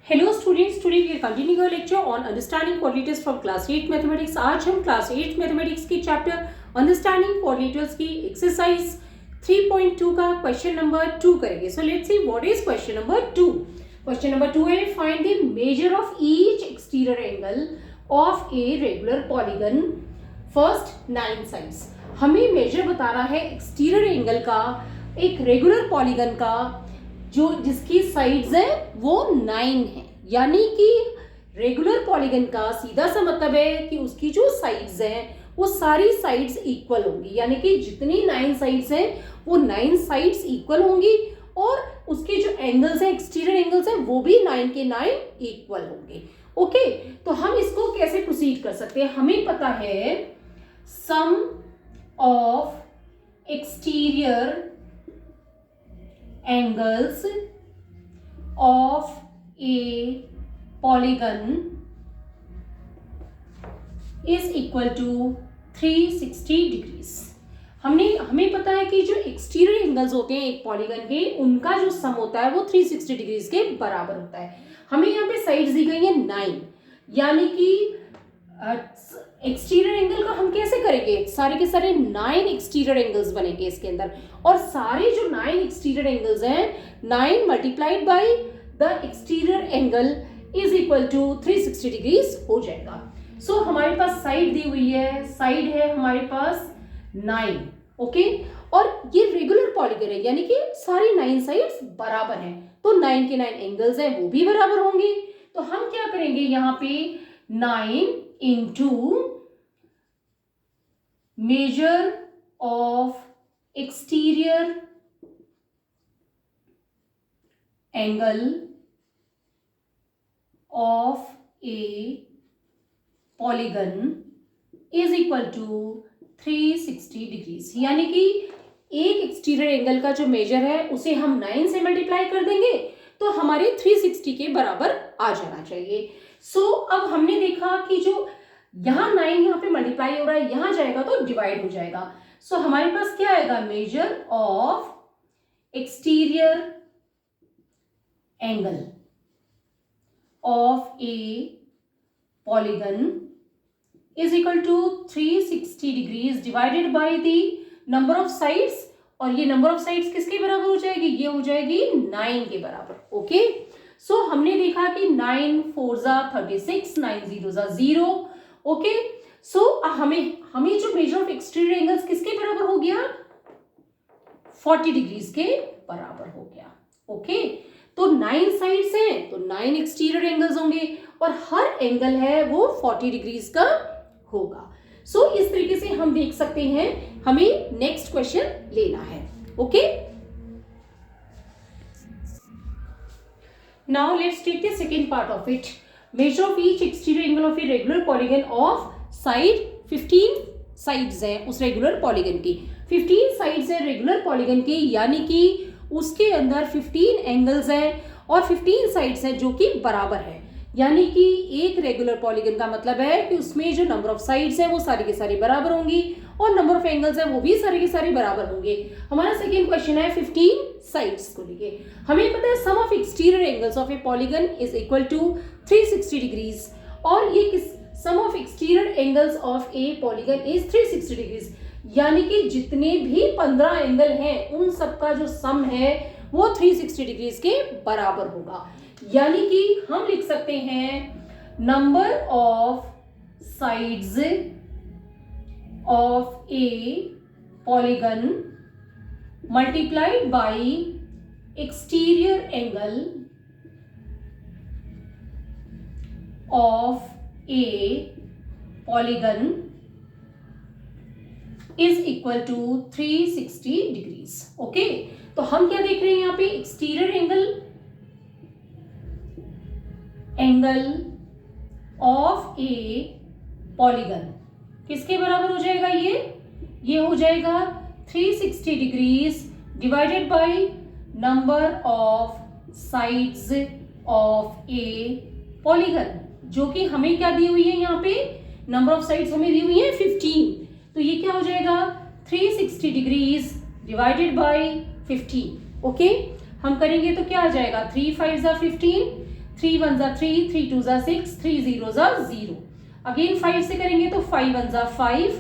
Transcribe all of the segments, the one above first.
Hello students, today we are continuing our lecture on understanding quadrilaterals from class 8 mathematics. आज हम class 8 mathematics की chapter understanding quadrilaterals की exercise 3.2 का question number 2 करेंगे। So let's see what is question number 2। Question number 2 है find the measure of each exterior angle of a regular polygon first 9 sides. हमें measure बताना है exterior angle का एक regular polygon का जो जिसकी साइड्स है वो 9 है। यानी कि रेगुलर पॉलीगन का सीधा सा मतलब है कि उसकी जो साइड्स हैं वो सारी साइड्स इक्वल होंगी। यानी कि जितनी 9 साइड्स हैं वो 9 साइड्स इक्वल होंगी और उसके जो एंगल्स हैं एक्सटीरियर एंगल्स हैं वो भी 9 के 9 इक्वल होंगे। ओके, तो हम इसको कैसे प्रोसीड कर सकते हैं? हमें पता है sum of exterior angles of a polygon is equal to 360 degrees। हमें पता है कि जो एक्सटीरियर एंगल्स होते हैं एक पॉलीगन के उनका जो सम होता है वो 360 डिग्रीज के बराबर होता है। हमें यहाँ पे साइड्स दी गई है 9, यानी कि एक्सटीरियर एंगल का हम कैसे करेंगे? सारे के सारे 9 एक्सटीरियर एंगल्स बनेंगे इसके अंदर और सारे जो 9 एक्सटीरियर एंगल्स हैं 9 multiplied by the exterior angle is equal to 360 degrees हो जाएगा। सो हमारे पास साइड दी हुई है, साइड है हमारे पास 9। ओके, और ये रेगुलर पॉलीगन है यानी कि सारी 9 साइड्स बराबर हैं तो 9 के 9 एंगल्स हैं वो भी बराबर होंगे। तो हम क्या करेंगे यहाँ पे 9 into measure of exterior angle of a polygon is equal to 360 degrees। यानी कि एक एक्सटीरियर एंगल का जो मेजर है उसे हम 9 से मल्टीप्लाई कर देंगे तो हमारे 360 के बराबर आ जाना चाहिए। सो अब हमने देखा कि जो यहाँ 9 यहाँ पे मल्टीप्लाई हो रहा है यहाँ जाएगा तो डिवाइड हो जाएगा। सो हमारे पास क्या आएगा? Measure of exterior angle of a polygon is equal to 360 degrees divided by the number of sides. और ये नंबर ऑफ साइड्स किसके बराबर हो जाएगी? ये हो जाएगी 9 के बराबर। ओके, सो हमने देखा कि 9 4 जा 36, 9 0 जा 0। ओके, सो हमें जो मेजर ऑफ एक्सटीरियर एंगल्स किसके बराबर हो गया? 40 डिग्रीज के बराबर हो गया। ओके, तो 9 साइड्स हैं तो 9 एक्सटीरियर एंगल्स होंगे और हर एंगल है वो 40 डिग्रीज का होगा। सो इस तरीके से हम देख सकते हैं हमें नेक्स्ट क्वेश्चन लेना है। Okay, now let's take the second part of it. Measure of each exterior angle of a regular polygon of side 15 sides है उस रेगुलर पॉलीगन की। 15 साइड्स है रेगुलर पॉलीगन की यानी कि उसके अंदर 15 एंगल्स हैं और 15 साइड्स हैं जो कि बराबर है। यानी कि एक रेगुलर पॉलीगन का मतलब है कि उसमें जो नंबर ऑफ साइड्स हैं वो सारी के सारी बराबर होंगी और नंबर ऑफ एंगल्स हैं वो भी सारे के सारे बराबर होंगे। हमारा सेकेंड क्वेश्चन है 15 साइड्स को लेके। हमें पता है sum of exterior angles of a polygon is equal to 360 degrees और ये किस sum of exterior angles of a polygon is 360 degrees. यानी कि जितने भी 15 एंगल हैं उन सबका जो सम है वो 360 डिग्रीज के बराबर होगा। यानी कि हम लिख सकते हैं number of sides of a polygon multiplied by exterior angle of a polygon is equal to 360 degrees. Okay, तो हम क्या देख रहे हैं यहाँ पे? Exterior angle of a polygon किसके बराबर हो जाएगा? ये हो जाएगा 360 degrees divided by number of sides of a polygon, जो कि हमें क्या दी हुई है यहाँ पे? नंबर ऑफ साइड्स हमें दी हुई है 15। तो ये क्या हो जाएगा? 360 डिग्रीज डिवाइडेड बाय 15। ओके, हम करेंगे तो क्या आ जाएगा? 3 5 जा 15, 3 1 जा 3, 3 2 जा 6, 3 0 जा 0। अगेन 5 से करेंगे तो 5 1 जा 5,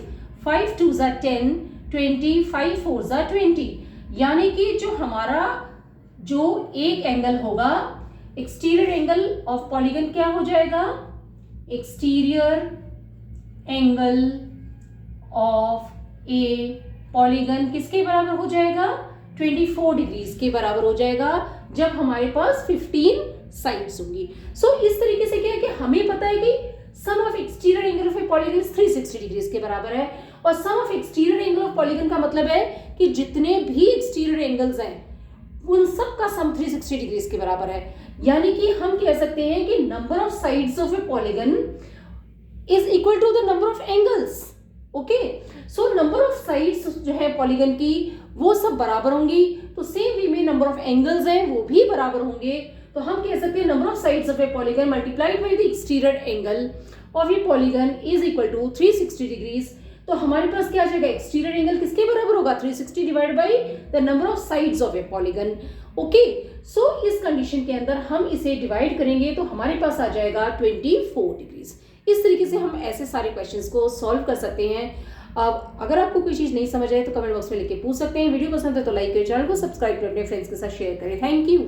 5 2 जा 10, 20, 5 4 जा 20। यानी कि जो एक एंगल होगा, एक्सटीरियर एंगल ऑफ पॉलीगन क्या हो जाएगा? Exterior angle of a polygon किसके बराबर हो जाएगा? 24 डिग्रीज के बराबर हो जाएगा जब हमारे पास 15 साइड्स होंगी। सो इस तरीके से क्या है कि हमें पता है कि sum of exterior angle of a polygon 360 degrees के बराबर है, और sum of exterior angle of polygon का मतलब है कि जितने भी एक्सटीरियर एंगल्स हैं उन सब का सम 360 डिग्रीज के बराबर है। यानी कि हम कह सकते हैं कि number of sides of a polygon is equal to the number of angles. Okay, so number of sides जो है पॉलीगन की वो सब बराबर होंगी, तो सेम वे में नंबर ऑफ एंगल्स हैं वो भी बराबर होंगे। तो हम कह सकते हैं number of sides of a polygon multiplied by the exterior angle of a polygon is equal to 360 degrees. तो हमारे पास क्या आ जाएगा? एक्सटीरियर एंगल किसके बराबर होगा? 360 divide by the number of sides of a polygon. Okay, so इस condition के अंदर हम इसे डिवाइड करेंगे तो हमारे पास आ जाएगा 24 डिग्रीज। इस तरीके से हम ऐसे सारे क्वेश्चंस को सॉल्व कर सकते हैं। अब अगर आपको कोई चीज़ नहीं समझ आए तो कमेंट बॉक्स में लिख के पूछ सकते हैं। वीडियो पसंद है तो लाइक करें, चैनल को सब्सक्राइब करें, अपने फ्रेंड्स के साथ शेयर करें। Thank you.